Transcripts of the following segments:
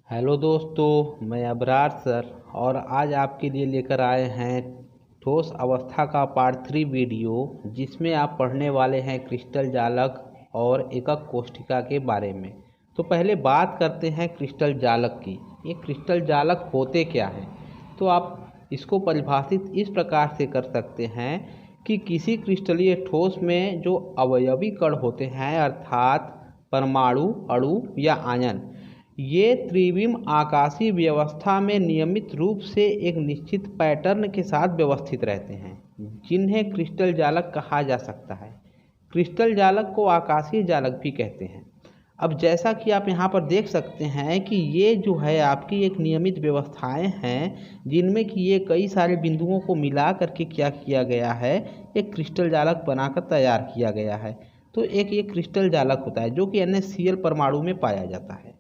Hello दोस्तों, मैं Abrar sir और आज आपके लिए लेकर आए हैं ठोस अवस्था का पार्ट 3 वीडियो, जिसमें आप पढ़ने वाले हैं क्रिस्टल जालक और एकक कोष्ठिका के बारे में। तो पहले बात करते हैं क्रिस्टल जालक की। ये क्रिस्टल जालक होते क्या हैं? तो आप इसको परिभाषित इस प्रकार से कर सकते हैं कि किसी क्रिस्टलीय ठोस में जो अवयवी कण होते हैं, अर्थात परमाणु, अणु या आयन, ये त्रिविम आकाशीय व्यवस्था में नियमित रूप से एक निश्चित पैटर्न के साथ व्यवस्थित रहते हैं, जिन्हें क्रिस्टल जालक कहा जा सकता है। क्रिस्टल जालक को आकाशीय जालक भी कहते हैं। अब जैसा कि आप यहाँ पर देख सकते हैं कि ये जो है आपकी एक नियमित व्यवस्थाएं हैं, जिनमें कि ये कई सारे बिंदुओं को मिला करके क्या किया गया है, एक क्रिस्टल जालक बनाकर तैयार किया गया है। तो एक ये क्रिस्टल जालक होता है जो कि NaCl परमाणु में पाया जाता है।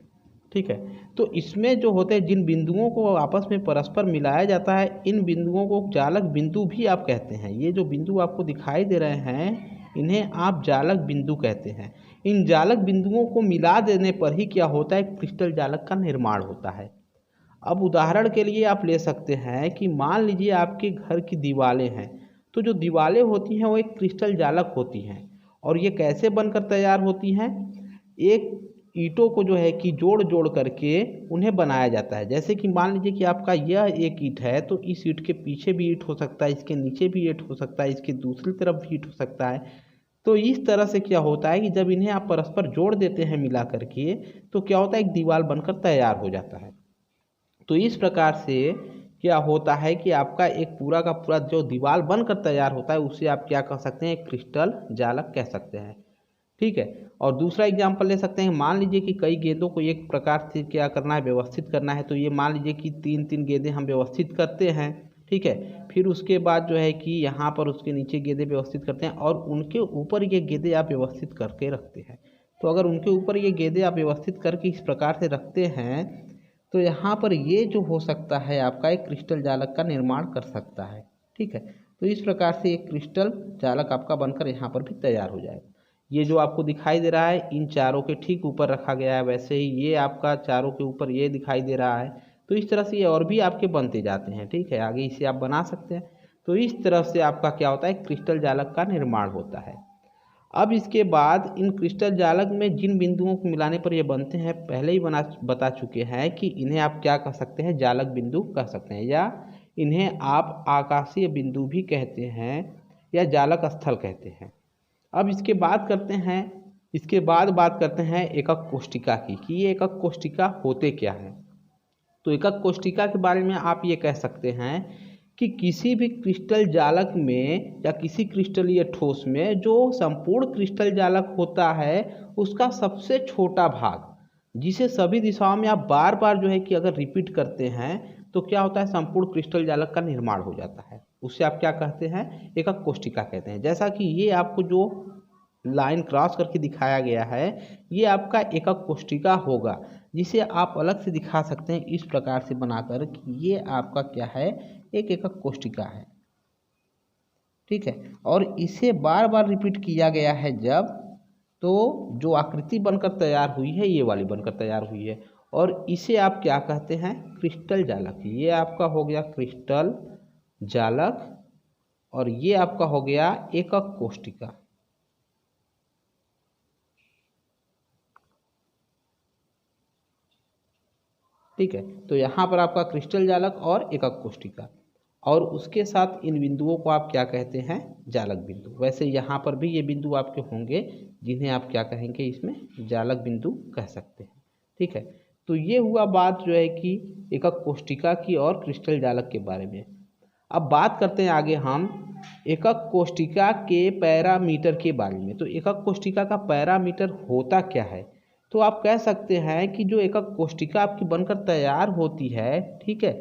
ठीक है, तो इसमें जो होते हैं जिन बिंदुओं को आपस में परस्पर मिलाया जाता है, इन बिंदुओं को जालक बिंदु भी आप कहते हैं। ये जो बिंदु आपको दिखाई दे रहे हैं, इन्हें आप जालक बिंदु कहते हैं। इन जालक बिंदुओं को मिला देने पर ही क्या होता है, क्रिस्टल जालक का निर्माण होता है। अब उदाहरण के लिए आप ले सकते हैं कि मान लीजिए आपके घर की दीवारें हैं, तो जो दीवारें होती हैं वो एक क्रिस्टल जालक होती हैं। और ये कैसे बनकर तैयार होती हैं? एक ईंटों को जो है कि जोड़ जोड़ करके उन्हें बनाया जाता है। जैसे कि मान लीजिए कि आपका यह एक ईंट है, तो इस ईंट के पीछे भी ईंट हो सकता है, इसके नीचे भी ईंट हो सकता है, इसके दूसरी तरफ भी ईंट हो सकता है। तो इस तरह से क्या होता है कि जब इन्हें आप परस्पर जोड़ देते हैं मिला करके, तो क्या होता है, एक दीवार बनकर तैयार हो जाता है। तो इस प्रकार से क्या होता है कि आपका एक पूरा का पूरा जो दीवार बनकर तैयार होता है, उसे आप क्या कह सकते हैं, क्रिस्टल जालक कह सकते हैं। ठीक है, और दूसरा एग्जाम्पल ले सकते हैं। मान लीजिए कि कई गेंदों को एक प्रकार से क्या करना है, व्यवस्थित करना है। तो ये मान लीजिए कि तीन तीन गेंदें हम व्यवस्थित करते हैं। ठीक है, फिर उसके बाद जो है कि यहाँ पर उसके नीचे गेंदें व्यवस्थित करते हैं और उनके ऊपर ये गेंदें आप व्यवस्थित करके रखते हैं। तो अगर उनके ऊपर ये गेंदें आप व्यवस्थित करके इस प्रकार से रखते हैं, तो यहाँ पर ये जो हो सकता है आपका एक क्रिस्टल जालक का निर्माण कर सकता है। ठीक है, तो इस प्रकार से एक क्रिस्टल जालक आपका बनकर यहाँ पर भी तैयार हो जाएगा। ये जो आपको दिखाई दे रहा है, इन चारों के ठीक ऊपर रखा गया है। वैसे ही ये आपका चारों के ऊपर ये दिखाई दे रहा है। तो इस तरह से ये और भी आपके बनते जाते हैं। ठीक है, आगे इसे आप बना सकते हैं। तो इस तरह से आपका क्या होता है, क्रिस्टल जालक का निर्माण होता है। अब इसके बाद इन क्रिस्टल जालक में जिन बिंदुओं को मिलाने पर ये बनते हैं, पहले ही बता चुके हैं कि इन्हें आप क्या कह सकते हैं, जालक बिंदु कह सकते हैं, या इन्हें आप आकाशीय बिंदु भी कहते हैं या जालक स्थल कहते हैं। अब इसके बाद बात करते हैं एकक कोष्ठिका की, कि ये एकक कोष्ठिका होते क्या हैं। तो एकक कोष्ठिका के बारे में आप ये कह सकते हैं कि किसी भी क्रिस्टल जालक में या किसी क्रिस्टलीय ठोस में जो संपूर्ण क्रिस्टल जालक होता है, उसका सबसे छोटा भाग, जिसे सभी दिशाओं में आप बार बार जो है कि अगर रिपीट करते हैं, तो क्या होता है, संपूर्ण क्रिस्टल जालक का निर्माण हो जाता है। उससे आप क्या कहते हैं, एकक कोष्ठिका कहते हैं। जैसा कि ये आपको जो लाइन क्रॉस करके दिखाया गया है, ये आपका एकक कोष्ठिका होगा, जिसे आप अलग से दिखा सकते हैं इस प्रकार से बनाकर कि ये आपका क्या है, एक एकक कोष्ठिका है। ठीक है, और इसे बार बार रिपीट किया गया है जब, तो जो आकृति बनकर तैयार हुई है, ये वाली बनकर तैयार हुई है, और इसे आप क्या कहते हैं, क्रिस्टल जालक। ये आपका हो गया क्रिस्टल जालक और ये आपका हो गया एकक कोष्ठिका। ठीक है, तो यहाँ पर आपका क्रिस्टल जालक और एकक कोष्ठिका, और उसके साथ इन बिंदुओं को आप क्या कहते हैं, जालक बिंदु। वैसे यहाँ पर भी ये बिंदु आपके होंगे, जिन्हें आप क्या कहेंगे, इसमें जालक बिंदु कह सकते हैं। ठीक है, तो ये हुआ बात जो है कि एकक कोष्ठिका की और क्रिस्टल जालक के बारे में। अब बात करते हैं आगे हम एकक कोष्ठिका के पैरामीटर के बारे में। तो एकक कोष्ठिका का पैरामीटर होता क्या है? तो आप कह सकते हैं कि जो एकक कोष्ठिका आपकी बनकर तैयार होती है, ठीक है,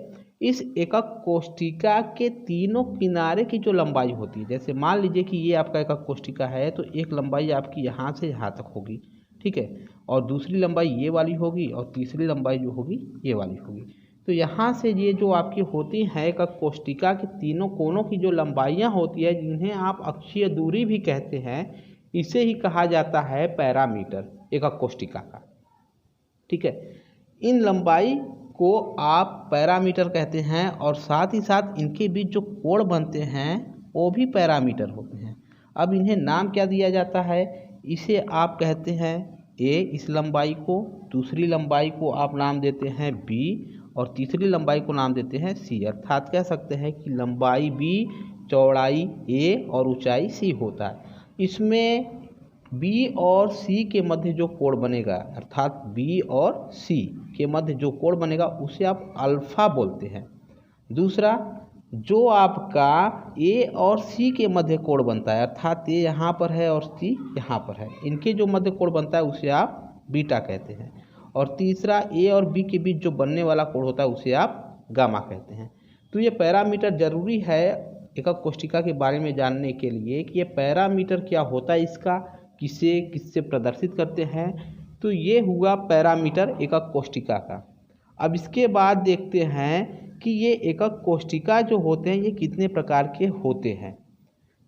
इस एकक कोष्ठिका के तीनों किनारे की जो लंबाई होती है, जैसे मान लीजिए कि ये आपका एकक कोष्ठिका है, तो एक लंबाई आपकी यहाँ से यहाँ तक होगी। ठीक है, और दूसरी लंबाई ये वाली होगी और तीसरी लंबाई जो होगी ये वाली होगी। तो यहाँ से ये जो आपकी होती हैं एकक कोष्ठिका के तीनों कोनों की जो लंबाइयाँ होती है, जिन्हें आप अक्षीय दूरी भी कहते हैं, इसे ही कहा जाता है पैरामीटर एकक कोष्ठिका का। ठीक है, इन लंबाई को आप पैरामीटर कहते हैं और साथ ही साथ इनके बीच जो कोण बनते हैं वो भी पैरामीटर होते हैं। अब इन्हें नाम क्या दिया जाता है, इसे आप कहते हैं ए इस लंबाई को, दूसरी लंबाई को आप नाम देते हैं बी और तीसरी लंबाई को नाम देते हैं सी। अर्थात कह सकते हैं कि लंबाई बी, चौड़ाई ए और ऊंचाई सी होता है। इसमें बी और सी के मध्य जो कोण बनेगा, अर्थात बी और सी के मध्य जो कोण बनेगा उसे आप अल्फा बोलते हैं। दूसरा, जो आपका ए और सी के मध्य कोण बनता है, अर्थात ए यहाँ पर है और सी यहाँ पर है, इनके जो मध्य कोण बनता है उसे आप बीटा कहते हैं। और तीसरा, ए और बी के बीच जो बनने वाला कोण होता है उसे आप गामा कहते हैं। तो ये पैरामीटर जरूरी है एकक कोष्ठिका के बारे में जानने के लिए कि ये पैरामीटर क्या होता है, इसका किससे प्रदर्शित करते हैं। तो ये हुआ पैरामीटर एकक कोष्ठिका का। अब इसके बाद देखते हैं कि ये एकक कोष्ठिका जो होते हैं ये कितने प्रकार के होते हैं।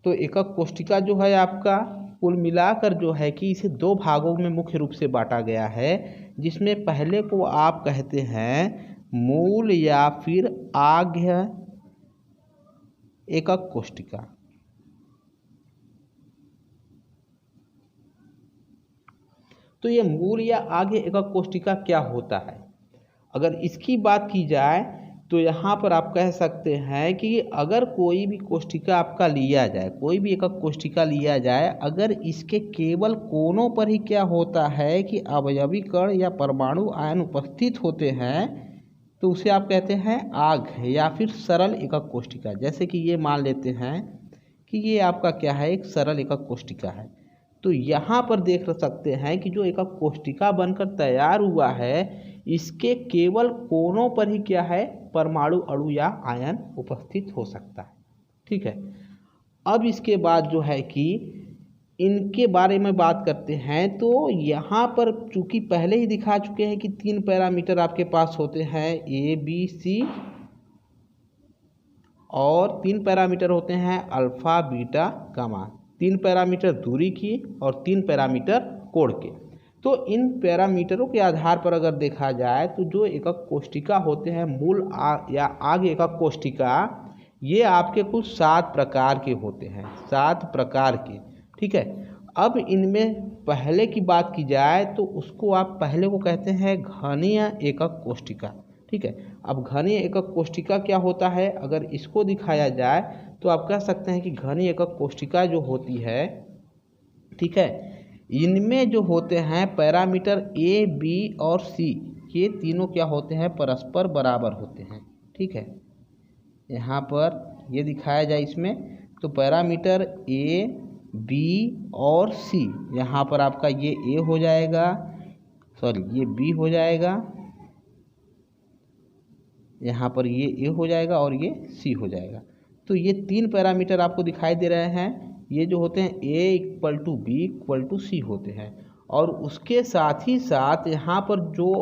तो एकक कोष्ठिका जो है आपका कुल मिलाकर जो है कि इसे दो भागों में मुख्य रूप से बांटा गया है, जिसमें पहले को आप कहते हैं मूल या फिर आग्य एकक कोष्ठिका। तो ये मूल या आग्य एकक कोष्ठिका क्या होता है, अगर इसकी बात की जाए तो यहाँ पर आप कह सकते हैं कि अगर कोई भी कोष्ठिका आपका लिया जाए, कोई भी एकक कोष्ठिका लिया जाए, अगर इसके केवल कोनों पर ही क्या होता है कि अवयवी कण या परमाणु आयन उपस्थित होते हैं तो उसे आप कहते हैं आग्य या फिर सरल एकक कोष्ठिका। जैसे कि ये मान लेते हैं कि ये आपका क्या है, एक सरल एकक कोष्ठिका है। तो यहाँ पर देख सकते हैं कि जो एकक कोष्ठिका बनकर तैयार हुआ है इसके केवल कोनों पर ही क्या है, परमाणु अणु या आयन उपस्थित हो सकता है। ठीक है, अब इसके बाद जो है कि इनके बारे में बात करते हैं। तो यहाँ पर चूंकि पहले ही दिखा चुके हैं कि तीन पैरामीटर आपके पास होते हैं ए बी सी, और तीन पैरामीटर होते हैं अल्फा बीटा गामा। तीन पैरामीटर दूरी की और तीन पैरामीटर कोण के। तो इन पैरामीटरों के आधार पर अगर देखा जाए तो जो एकक कोष्ठिका होते हैं मूल या आग्य एकक कोष्ठिका, ये आपके कुछ 7 प्रकार के होते हैं, 7 प्रकार के। ठीक है, अब इनमें पहले की बात की जाए तो उसको आप पहले को कहते हैं घनीय एकक कोष्ठिका। ठीक है, अब घनीय एकक कोष्ठिका क्या होता है, अगर इसको दिखाया जाए तो आप कह सकते हैं कि घनीय एकक कोष्ठिका जो होती है, ठीक है, इनमें जो होते हैं पैरामीटर ए बी और सी, ये तीनों क्या होते हैं, परस्पर बराबर होते हैं। ठीक है, यहाँ पर ये दिखाया जाए इसमें तो पैरामीटर ए बी और सी, यहाँ पर आपका ये ए हो जाएगा, सॉरी ये बी हो जाएगा, यहाँ पर ये ए हो जाएगा और ये सी हो जाएगा। तो ये तीन पैरामीटर आपको दिखाई दे रहे हैं, ये जो होते हैं a equal to b equal to c होते हैं। और उसके साथ ही साथ यहाँ पर जो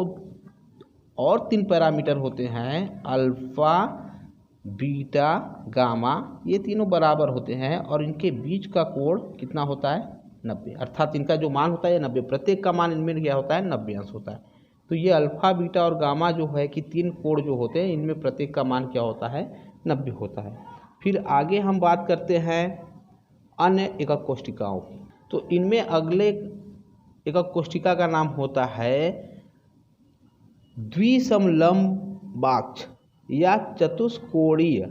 और तीन पैरामीटर होते हैं अल्फा बीटा गामा, ये तीनों बराबर होते हैं और इनके बीच का कोण कितना होता है, 90। अर्थात इनका जो मान होता है 90, प्रत्येक का मान इनमें क्या होता है, 90 अंश होता है। तो ये अल्फा बीटा और गामा जो है कि तीन कोण जो होते हैं इनमें प्रत्येक का मान क्या होता है, 90 होता है। फिर आगे हम बात करते हैं अन्य एकक कोष्ठिकाओं की। तो इनमें अगले एकक कोष्ठिका का नाम होता है द्विसमलंबाक्ष या चतुष्कोणीय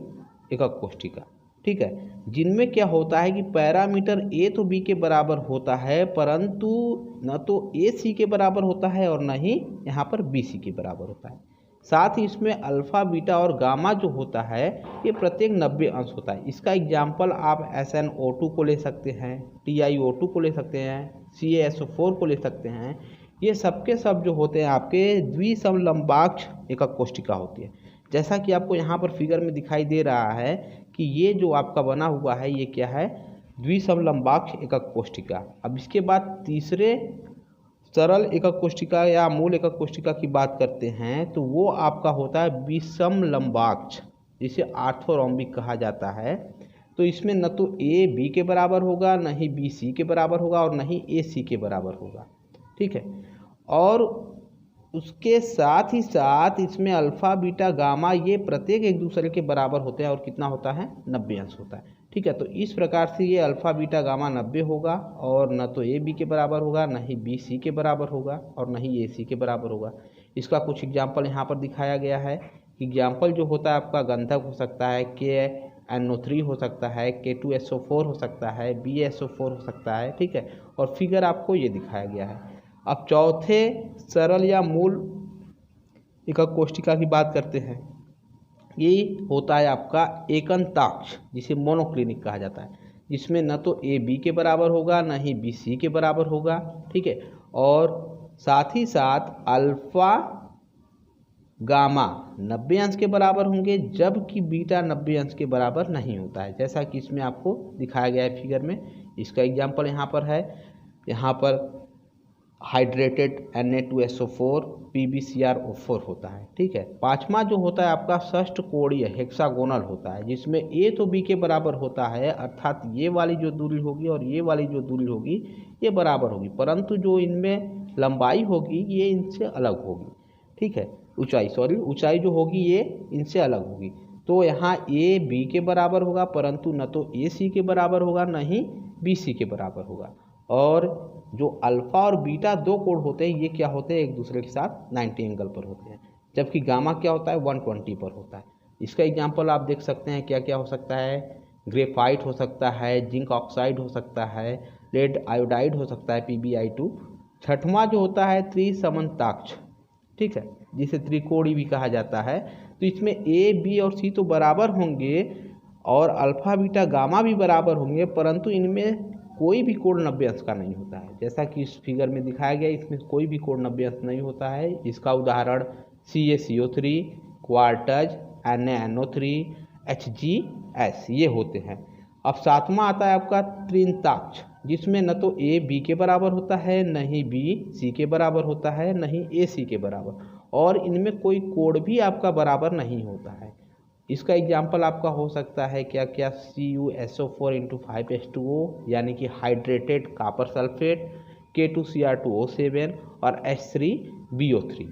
एकक कोष्ठिका। ठीक है, जिनमें क्या होता है कि पैरामीटर ए तो बी के बराबर होता है, परंतु न तो ए सी के बराबर होता है और न ही यहाँ पर बी सी के बराबर होता है। साथ ही इसमें अल्फा बीटा और गामा जो होता है ये प्रत्येक 90 अंश होता है। इसका एग्जाम्पल आप SnO2 को ले सकते हैं, TiO2 को ले सकते हैं, CaSO4 को ले सकते हैं। ये सबके सब जो होते हैं आपके द्विसमलंबाक्ष एकक कोष्ठिका होती है। जैसा कि आपको यहाँ पर फिगर में दिखाई दे रहा है कि ये जो आपका बना हुआ है ये क्या है, द्विसमलंबाक्ष एकक कोष्ठिका। अब इसके बाद तीसरे सरल एकक कोष्ठिका या मूल एकक कोष्ठिका की बात करते हैं तो वो आपका होता है विषमलंबाक्ष, जिसे ऑर्थोरोम्बिक कहा जाता है। तो इसमें न तो ए बी के बराबर होगा, न ही बी सी के बराबर होगा और न ही ए सी के बराबर होगा। ठीक है, और उसके साथ ही साथ इसमें अल्फ़ा बीटा गामा ये प्रत्येक एक दूसरे के बराबर होते हैं और कितना होता है 90 अंश होता है। ठीक है, तो इस प्रकार से ये अल्फ़ा बीटा गामा 90 होगा और न तो ए बी के बराबर होगा, न ही बी सी के बराबर होगा और न ही ए सी के बराबर होगा। इसका कुछ एग्जाम्पल यहाँ पर दिखाया गया है। एग्जाम्पल जो होता है आपका गंधक हो सकता है, KNO3 हो सकता है, K2SO4 हो सकता है, BSO4 हो सकता है। ठीक है, और फिगर आपको ये दिखाया गया है। अब चौथे सरल या मूल एकक कोष्ठिका की बात करते हैं। ये होता है आपका एकंताक्ष, जिसे मोनोक्लिनिक कहा जाता है, जिसमें न तो ए बी के बराबर होगा न ही बी सी के बराबर होगा। ठीक है, और साथ ही साथ अल्फा गामा 90 अंश के बराबर होंगे, जबकि बीटा 90 अंश के बराबर नहीं होता है, जैसा कि इसमें आपको दिखाया गया है फिगर में। इसका एग्जाम्पल यहाँ पर है। यहाँ पर हाइड्रेटेड Na2SO4 PbCrO4 होता है। ठीक है, पांचवा जो होता है आपका षष्ठ कोणीय हेक्सागोनल होता है, जिसमें ए तो बी के बराबर होता है, अर्थात ये वाली जो दूरी होगी और ये वाली जो दूरी होगी ये बराबर होगी, परंतु जो इनमें लंबाई होगी ये इनसे अलग होगी। ठीक है, ऊंचाई जो होगी ये इनसे अलग होगी। तो यहाँ ए बी के बराबर होगा, परंतु न तो ए सी के बराबर होगा न ही बी सी के बराबर होगा। और जो अल्फा और बीटा दो कोण होते हैं ये क्या होते हैं, एक दूसरे के साथ 90 एंगल पर होते हैं, जबकि गामा क्या होता है 120 पर होता है। इसका एग्जाम्पल आप देख सकते हैं क्या क्या हो सकता है। ग्रेफाइट हो सकता है, जिंक ऑक्साइड हो सकता है, लेड आयोडाइड हो सकता है PbI2। छठवां जो होता है त्रिसमन्ताक्ष, ठीक है, जिसे त्रिकोणी भी कहा जाता है। तो इसमें ए बी और सी तो बराबर होंगे और अल्फा बीटा गामा भी बराबर होंगे, परंतु इनमें कोई भी कोण 90 अंश का नहीं होता है, जैसा कि इस फिगर में दिखाया गया। इसमें कोई भी कोण 90 अंश नहीं होता है। इसका उदाहरण CaCO3, क्वार्टज, NaNO3, HgS ये होते हैं। अब सातवां आता है आपका त्रिंताक्ष, जिसमें न तो ए बी के बराबर होता है, न ही बी सी के बराबर होता है, न ही ए सी के बराबर, और इनमें कोई कोण भी आपका बराबर नहीं होता है। इसका एग्जाम्पल आपका हो सकता है क्या क्या, CuSO4 × 5H2O यानी कि हाइड्रेटेड कॉपर सल्फेट, K2Cr2O7 और H3BO3।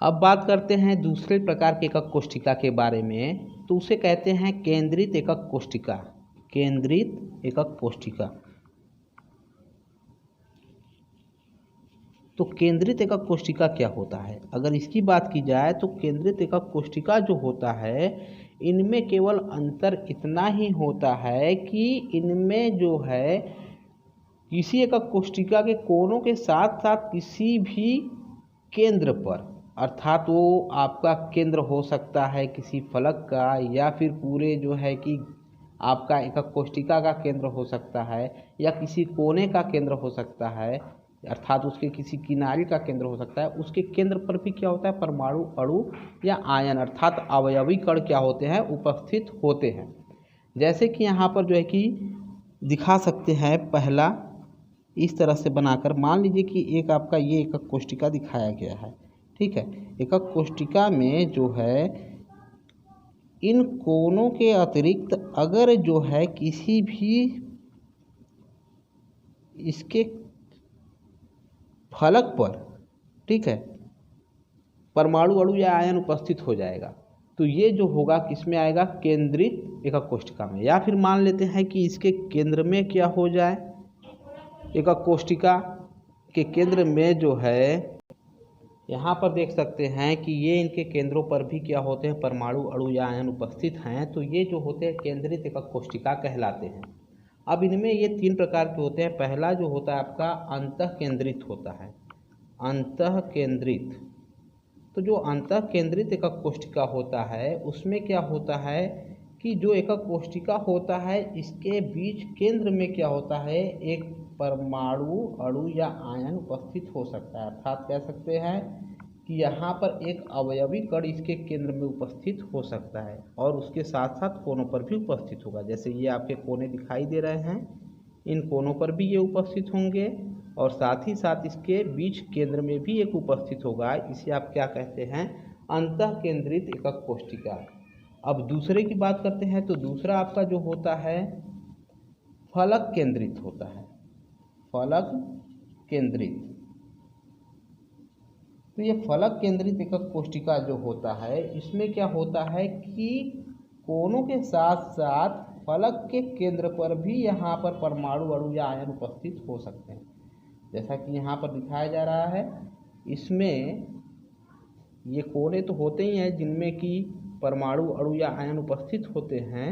अब बात करते हैं दूसरे प्रकार के एकक कोष्ठिका के बारे में, तो उसे कहते हैं केंद्रित एकक कोष्ठिका। केंद्रित एकक कोष्ठिका। तो केंद्रित एकक कोष्ठिका क्या होता है? अगर इसकी बात की जाए तो केंद्रित एकक कोष्ठिका जो होता है इनमें केवल अंतर इतना ही होता है कि इनमें जो है किसी एकक कोष्ठिका के कोनों के साथ साथ किसी भी केंद्र पर, अर्थात वो आपका केंद्र हो सकता है किसी फलक का, या फिर पूरे जो है कि आपका एकक कोष्ठिका का केंद्र हो सकता है, या किसी कोने का केंद्र हो सकता है, अर्थात उसके किसी किनारे का केंद्र हो सकता है। उसके केंद्र पर भी क्या होता है, परमाणु अणु या आयन अर्थात अवयवी कण क्या होते हैं, उपस्थित होते हैं। जैसे कि यहाँ पर जो है कि दिखा सकते हैं, पहला इस तरह से बनाकर मान लीजिए कि एक आपका ये एकक कोष्ठिका दिखाया गया है। ठीक है, एकक कोष्ठिका में जो है इन कोनों के अतिरिक्त अगर जो है किसी भी इसके फलक पर, ठीक है, परमाणु अणु या आयन उपस्थित हो जाएगा, तो ये जो होगा किसमें आएगा, केंद्रित एकक कोष्ठिका में। या फिर मान लेते हैं कि इसके केंद्र में क्या हो जाए, एकक कोष्ठिका के केंद्र में जो है यहाँ पर देख सकते हैं कि ये इनके केंद्रों पर भी क्या होते हैं, परमाणु अणु या आयन उपस्थित हैं, तो ये जो होते हैं केंद्रित एकक कोष्ठिका कहलाते हैं। अब इनमें ये तीन प्रकार के होते हैं। पहला जो होता है आपका अंतः केंद्रित होता है, अंतः केंद्रित। तो जो अंतः केंद्रित एकक कोष्ठिका होता है उसमें क्या होता है कि जो एकक कोष्ठिका होता है इसके बीच केंद्र में क्या होता है, एक परमाणु अणु या आयन उपस्थित हो सकता है, अर्थात कह सकते हैं कि यहाँ पर एक अवयवी कण इसके केंद्र में उपस्थित हो सकता है और उसके साथ साथ कोनों पर भी उपस्थित होगा। जैसे ये आपके कोने दिखाई दे रहे हैं, इन कोनों पर भी ये उपस्थित होंगे और साथ ही साथ इसके बीच केंद्र में भी एक उपस्थित होगा। इसे आप क्या कहते हैं, अंतः केंद्रित एकक कोष्ठिका। अब दूसरे की बात करते हैं, तो दूसरा आपका जो होता है फलक केंद्रित होता है, फलक केंद्रित। तो ये फलक केंद्रित एकक कोशिका जो होता है, इसमें क्या होता है कि कोनों के साथ साथ फलक के केंद्र पर भी यहाँ पर परमाणु अणु या आयन उपस्थित हो सकते हैं। जैसा कि यहाँ पर दिखाया जा रहा है, इसमें ये कोने तो होते ही हैं जिनमें कि परमाणु अणु या आयन उपस्थित होते हैं,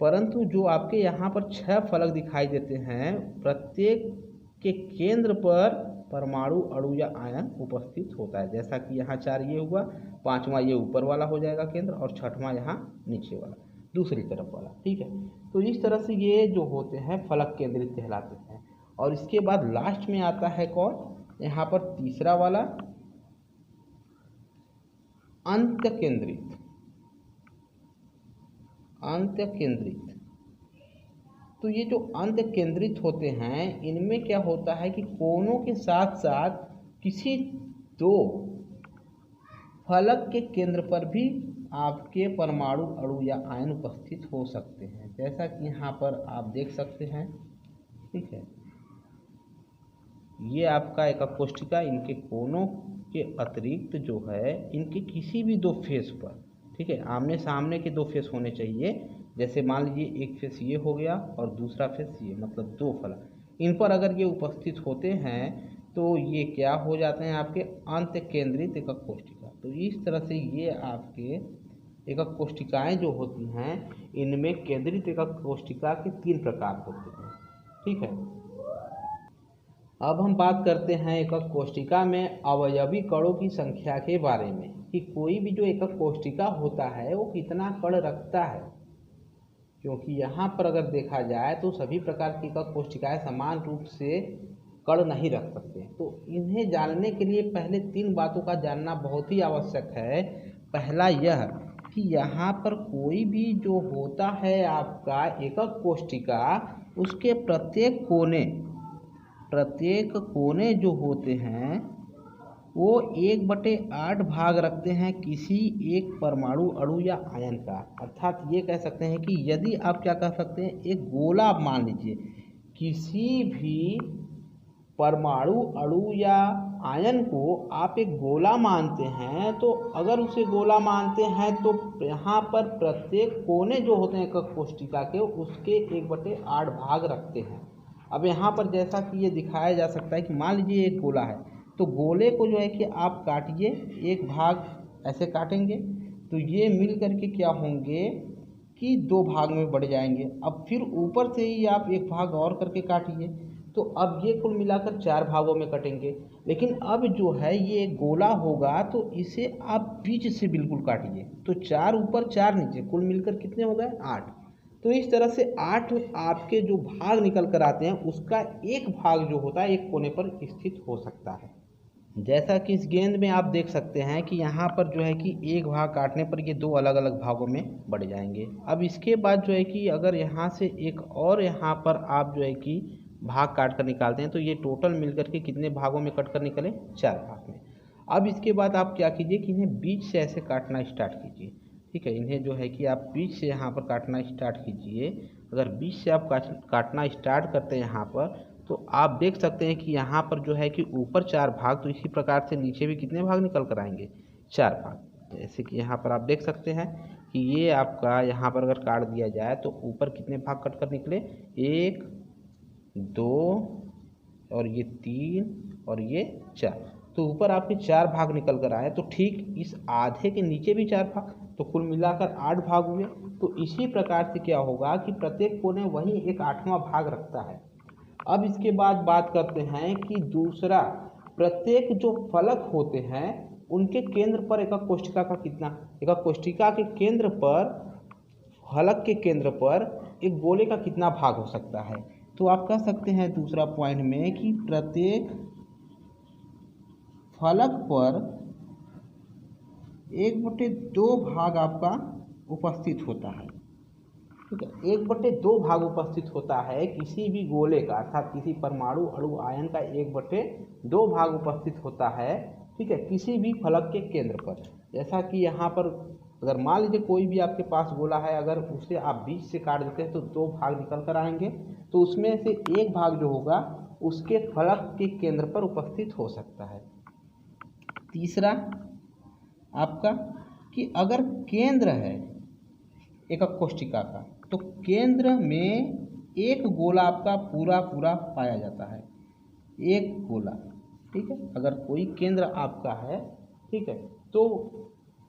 परंतु जो आपके यहाँ पर 6 फलक दिखाई देते हैं, प्रत्येक के केंद्र पर परमाणु अणु या आयन उपस्थित होता है। जैसा कि यहाँ 4 ये हुआ, 5वां ये ऊपर वाला हो जाएगा केंद्र, और 6वां यहाँ नीचे वाला दूसरी तरफ वाला। ठीक है, तो इस तरह से ये जो होते हैं फलक केंद्रित कहलाते हैं। और इसके बाद लास्ट में आता है कौन, यहाँ पर तीसरा वाला अंत्य केंद्रित। अंत्य केंद्रित, तो ये जो अंत्य केंद्रित होते हैं, इनमें क्या होता है कि कोनों के साथ साथ किसी 2 फलक के केंद्र पर भी आपके परमाणु अणु या आयन उपस्थित हो सकते हैं। जैसा कि यहाँ पर आप देख सकते हैं। ठीक है, ये आपका एकक कोशिका, इनके कोनों के अतिरिक्त जो है, इनके किसी भी 2 फेस पर, ठीक है, आमने सामने के 2 फेस होने चाहिए। जैसे मान लीजिए एक फेस ये हो गया और दूसरा फेस ये, मतलब 2 फलक, इन पर अगर ये उपस्थित होते हैं तो ये क्या हो जाते हैं, आपके अंत्य केंद्रित एकक कोशिका। तो इस तरह से ये आपके एकक कोशिकाएं जो होती हैं, इनमें केंद्रित एकक कोशिका के 3 प्रकार होते हैं। ठीक है, अब हम बात करते हैं एकक कोशिका में अवयवी कणों की संख्या के बारे में, कि कोई भी जो एकक कोशिका होता है वो कितना कण रखता है। क्योंकि यहाँ पर अगर देखा जाए तो सभी प्रकार की एकक कोशिकाएं समान रूप से कण नहीं रख सकते। तो इन्हें जानने के लिए पहले 3 बातों का जानना बहुत ही आवश्यक है। पहला यह कि यहाँ पर कोई भी जो होता है आपका एकक कोशिका, उसके प्रत्येक कोने जो होते हैं वो 1/8 भाग रखते हैं किसी एक परमाणु अणु या आयन का। अर्थात ये कह सकते हैं कि यदि आप क्या कह सकते हैं, एक गोला आप मान लीजिए, किसी भी परमाणु अणु या आयन को आप एक गोला मानते हैं, तो अगर उसे गोला मानते हैं तो यहाँ पर प्रत्येक कोने जो होते हैं एकक कोशिका के, उसके 1/8 भाग रखते हैं। अब यहाँ पर जैसा कि ये दिखाया जा सकता है कि मान लीजिए एक गोला है, तो गोले को जो है कि आप काटिए, एक भाग ऐसे काटेंगे तो ये मिल करके क्या होंगे कि 2 भाग में बढ़ जाएंगे। अब फिर ऊपर से ही आप एक भाग और करके काटिए, तो अब ये कुल मिलाकर 4 भागों में कटेंगे। लेकिन अब जो है ये गोला होगा तो इसे आप बीच से बिल्कुल काटिए, तो 4 ऊपर 4 नीचे, कुल मिलकर कितने हो गए, 8। तो इस तरह से 8 आपके जो भाग निकल कर आते हैं, उसका एक भाग जो होता है एक कोने पर स्थित हो सकता है। जैसा कि इस गेंद में आप देख सकते हैं कि यहाँ पर जो है कि एक भाग काटने पर ये 2 अलग अलग भागों में बढ़ जाएंगे। अब इसके बाद जो है कि अगर यहाँ से एक और यहाँ पर आप जो है कि भाग काट कर निकालते हैं, तो ये टोटल मिलकर के कितने भागों में कट कर निकले, 4 भाग में। अब इसके बाद आप क्या कीजिए कि इन्हें बीच से ऐसे काटना स्टार्ट कीजिए। ठीक है, इन्हें जो है कि आप बीच से यहाँ पर काटना स्टार्ट कीजिए। अगर बीच से आप काटना स्टार्ट करते हैं यहाँ पर, तो आप देख सकते हैं कि यहाँ पर जो है कि ऊपर 4 भाग, तो इसी प्रकार से नीचे भी कितने भाग निकल कर आएंगे, 4 भाग। जैसे कि यहाँ पर आप देख सकते हैं कि ये आपका यहाँ पर अगर काट दिया जाए तो ऊपर कितने भाग कट कर निकले, 1 2 और ये 3 और ये 4। तो ऊपर आपके 4 भाग निकल कर आए, तो ठीक इस आधे के नीचे भी 4 भाग, तो कुल मिलाकर 8 भाग हुए। तो इसी प्रकार से क्या होगा कि प्रत्येक कोने वहीं एक 8वां भाग रखता है। अब इसके बाद बात करते हैं कि दूसरा, प्रत्येक जो फलक होते हैं उनके केंद्र पर एकक कोशिका का कितना, एकक कोशिका के केंद्र पर, फलक के केंद्र पर एक गोले का कितना भाग हो सकता है। तो आप कह सकते हैं दूसरा पॉइंट में कि प्रत्येक फलक पर 1/2 भाग आपका उपस्थित होता है। ठीक है, 1/2 भाग उपस्थित होता है किसी भी गोले का, अर्थात किसी परमाणु अणु आयन का 1/2 भाग उपस्थित होता है। ठीक है, किसी भी फलक के केंद्र पर। जैसा कि यहाँ पर अगर मान लीजिए कोई भी आपके पास गोला है, अगर उसे आप बीच से काट देते हैं तो 2 भाग निकल कर आएंगे, तो उसमें से एक भाग जो होगा उसके फलक के केंद्र पर उपस्थित हो सकता है। तीसरा आपका कि अगर केंद्र है एकक कोशिका का तो केंद्र में एक गोला आपका पूरा पूरा पाया जाता है, एक गोला, ठीक है। अगर कोई केंद्र आपका है, ठीक है, तो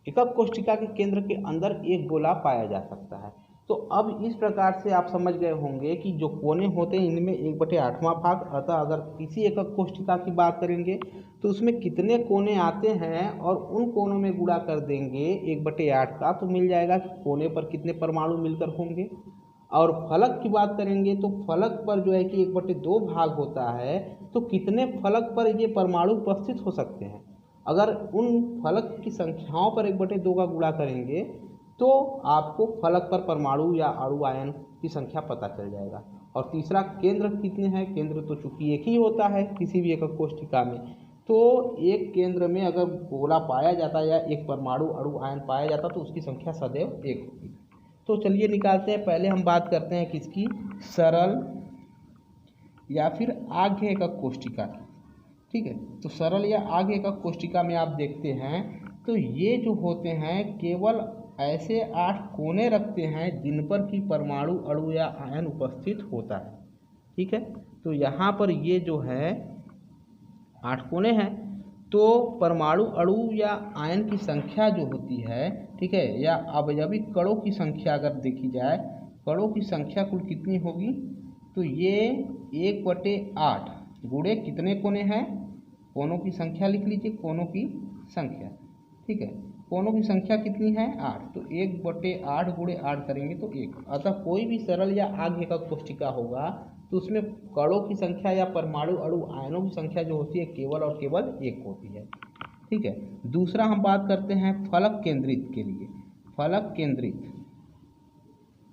एकक कोशिका के केंद्र के अंदर एक गोला पाया जा सकता है। तो अब इस प्रकार से आप समझ गए होंगे कि जो कोने होते हैं इनमें 1/8वां भाग, अतः अगर किसी एकक कोशिका की बात करेंगे तो उसमें कितने कोने आते हैं और उन कोनों में गुणा कर देंगे 1/8 का, तो मिल जाएगा कि कोने पर कितने परमाणु मिलकर होंगे। और फलक की बात करेंगे तो फलक पर जो है कि 1/2 भाग होता है, तो कितने फलक पर ये परमाणु उपस्थित हो सकते हैं। अगर उन फलक की संख्याओं पर 1/2 का गुणा करेंगे तो आपको फलक पर परमाणु या अणु आयन की संख्या पता चल जाएगा। और तीसरा केंद्र कितने हैं, केंद्र तो चूंकि एक ही होता है किसी भी एकक कोशिका में, तो एक केंद्र में अगर गोला पाया जाता है या एक परमाणु अणु आयन पाया जाता तो उसकी संख्या सदैव एक होगी। तो चलिए निकालते हैं। पहले हम बात करते हैं किसकी, सरल या फिर आग्य एकक कोशिका की, ठीक है। तो सरल या आग्य एकक कोशिका में आप देखते हैं तो ये जो होते हैं केवल ऐसे 8 कोने रखते हैं जिन पर कि परमाणु अणु या आयन उपस्थित होता है, ठीक है। तो यहाँ पर ये जो है 8 कोने हैं, तो परमाणु अणु या आयन की संख्या जो होती है, ठीक है, या अवयविक कणों की संख्या अगर देखी जाए, कणों की संख्या कुल कितनी होगी, तो ये 1/8 गुणे कितने कोने हैं, कोनों की संख्या लिख लीजिए, कोनों की संख्या, ठीक है। कोनों की संख्या कितनी है 8, तो 1/8 गुणे 8 करेंगे तो 1। अतः कोई भी सरल या आग्य एकक कोशिका होगा तो उसमें कणों की संख्या या परमाणु अणु आयनों की संख्या जो होती है केवल और केवल 1 होती है, ठीक है। दूसरा हम बात करते हैं फलक केंद्रित के लिए। फलक केंद्रित,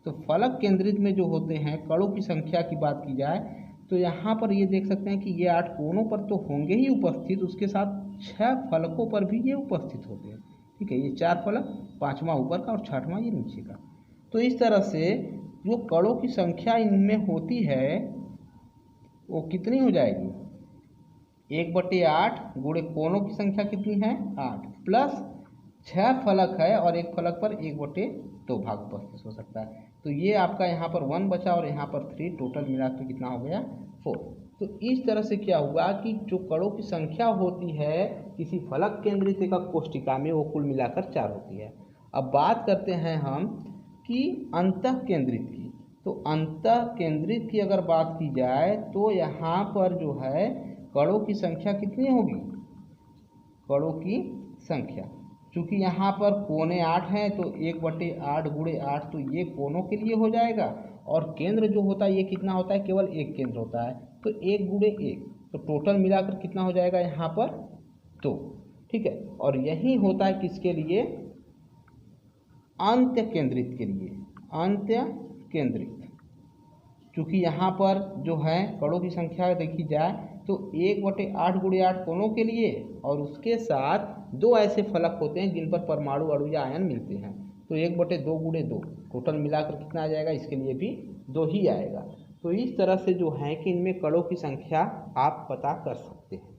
तो फलक केंद्रित में जो होते हैं कणों की संख्या की बात की जाए तो यहाँ पर ये देख सकते हैं कि ये 8 कोनों पर तो होंगे ही उपस्थित, उसके साथ 6 फलकों पर भी ये उपस्थित होते हैं, ठीक है। ये 4 फलक, 5वां ऊपर का और 6वां ये नीचे का। तो इस तरह से जो कणों की संख्या इनमें होती है वो कितनी हो जाएगी, 1/8 गुणे कोनों की संख्या कितनी है 8 प्लस 6 फलक है और एक फलक पर 1/2 भाग उपस्थित हो सकता है। तो ये आपका यहाँ पर 1 बचा और यहाँ पर 3, टोटल मिला के कितना हो गया 4। तो इस तरह से क्या हुआ कि जो कणों की संख्या होती है किसी फलक केंद्रित एकक कोशिका में वो कुल मिलाकर 4 होती है। अब बात करते हैं हम कि अंतः केंद्रित की। तो अंतः केंद्रित की अगर बात की जाए तो यहाँ पर जो है कणों की संख्या कितनी होगी, कणों की संख्या, चूँकि यहाँ पर कोने 8 हैं तो 1/8 गुणे 8 तो ये कोनों के लिए हो जाएगा, और केंद्र जो होता है ये कितना होता है, केवल एक केंद्र होता है, तो 1 गुणे 1, तो टोटल मिलाकर कितना हो जाएगा यहाँ पर 2, ठीक है। और यही होता है किसके लिए, अंत्य केंद्रित के लिए, अंत्य केंद्रित। चूँकि यहाँ पर जो है कणों की संख्या देखी जाए तो 1/8 गुणे 8 कोनों के लिए और उसके साथ 2 ऐसे फलक होते हैं जिन पर परमाणु अणु या आयन मिलते हैं, तो 1/2 गुणे 2, टोटल मिलाकर कितना आ जाएगा, इसके लिए भी 2 ही आएगा। तो इस तरह से जो है कि इनमें कणों की संख्या आप पता कर सकते हैं।